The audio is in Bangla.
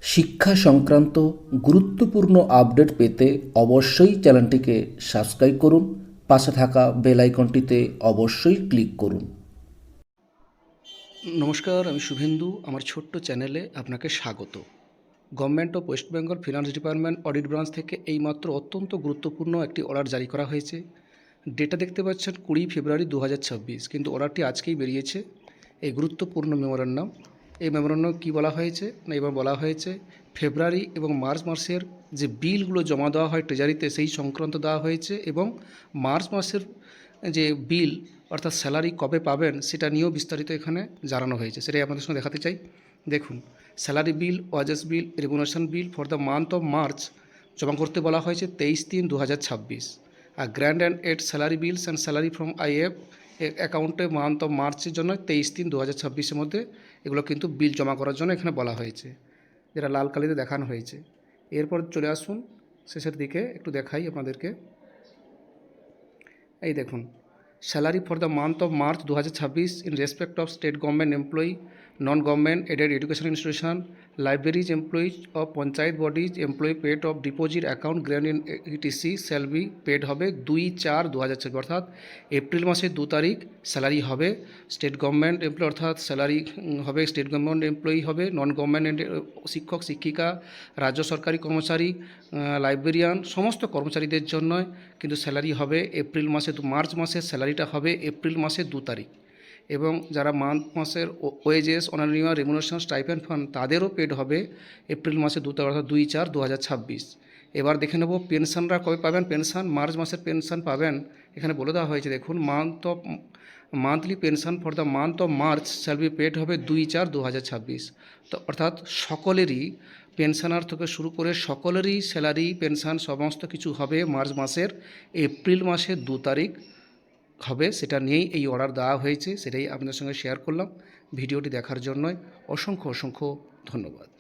শিক্ষা সংক্রান্ত গুরুত্বপূর্ণ আপডেট পেতে অবশ্যই চ্যানেলটিকে সাবস্ক্রাইব করুন, পাশে থাকা বেল আইকনটিতে অবশ্যই ক্লিক করুন। নমস্কার, আমি শুভেন্দু। আমার ছোট্ট চ্যানেলে আপনাকে স্বাগত। Government of West Bengal finance department audit branch থেকে এইমাত্র অত্যন্ত গুরুত্বপূর্ণ একটি অর্ডার জারি করা হয়েছে। ডেটা দেখতে পাচ্ছেন 20 ফেব্রুয়ারি 2026, কিন্তু অর্ডারটি আজকেই বেরিয়েছে। এই গুরুত্বপূর্ণ মেমোরান্ডাম, এই মেমোরান্ডাম কী বলা হয়েছে না, এবার বলা হয়েছে ফেব্রুয়ারি এবং মার্চ মাসের যে বিলগুলো জমা দেওয়া হয় ট্রেজারিতে সেই সংক্রান্ত দেওয়া হয়েছে, এবং মার্চ মাসের যে বিল অর্থাৎ স্যালারি কবে পাবেন সেটা নিয়েও বিস্তারিত এখানে জানানো হয়েছে। সেটাই আপনাদের সঙ্গে দেখাতে চাই। দেখুন, salary bill, wages bill, regulation bill for the month of March জমা করতে বলা হয়েছে 23/3/2026। আর grant and aid salary bills and salary from IF অ্যাকাউন্টে মান্থ অফ মার্চের জন্য 23/3/2026 মধ্যে এগুলো কিন্তু বিল জমা করার জন্য এখানে বলা হয়েছে, যেটা লাল কালিতে দেখানো হয়েছে। এরপর চলে আসুন শেষের দিকে, একটু দেখাই আপনাদেরকে। এই দেখুন, salary for the month of March 2026 in respect of state government employee, non government aided education institution, libraries employees of panchayat bodies employee paid of deposit account grand in ETC shall be paid হবে 2/4/2026, অর্থাৎ এপ্রিল মাসের 2 তারিখ স্যালারি হবে। স্টেট গভর্নমেন্ট এমপ্লয়ি অর্থাৎ স্যালারি হবে, স্টেট গভর্নমেন্ট এমপ্লয়ি হবে, নন গভর্নমেন্ট শিক্ষক শিক্ষিকা, রাজ্য সরকারি কর্মচারী, লাইব্রেরিয়ান, সমস্ত কর্মচারীদের জন্য কিন্তু স্যালারি হবে এপ্রিল মাসে, মার্চ মাসের স্যালারিটা হবে এপ্রিল মাসের 2 তারিখ। এবং যারা মাসের ওয়েজেস, অনারিয়া, রেমুনারেশন, স্টাইপেন্ড ফান্ড তাদেরও পেড হবে এপ্রিল মাসে 2 তারিখ, অর্থাৎ 2/4/2026। এবার দেখে নেব পেনশনরা কবে পাবেন। পেনশন মার্চ মাসের পেনশন পাবেন, এখানে বলে দেওয়া হয়েছে। দেখুন, monthly pension for the month of March shall be paid হবে 2/4/2026। তো অর্থাৎ সকলেরই পেনশনার থেকে শুরু করে সকলেরই স্যালারি, পেনশন সমস্ত কিছু হবে মার্চ মাসের এপ্রিল মাসের 2 তারিখ হবে। সেটা নিয়েই এই অর্ডার দেওয়া হয়েছে, সেটাই আপনাদের সঙ্গে শেয়ার করলাম। ভিডিওটি দেখার জন্য অসংখ্য অসংখ্য ধন্যবাদ।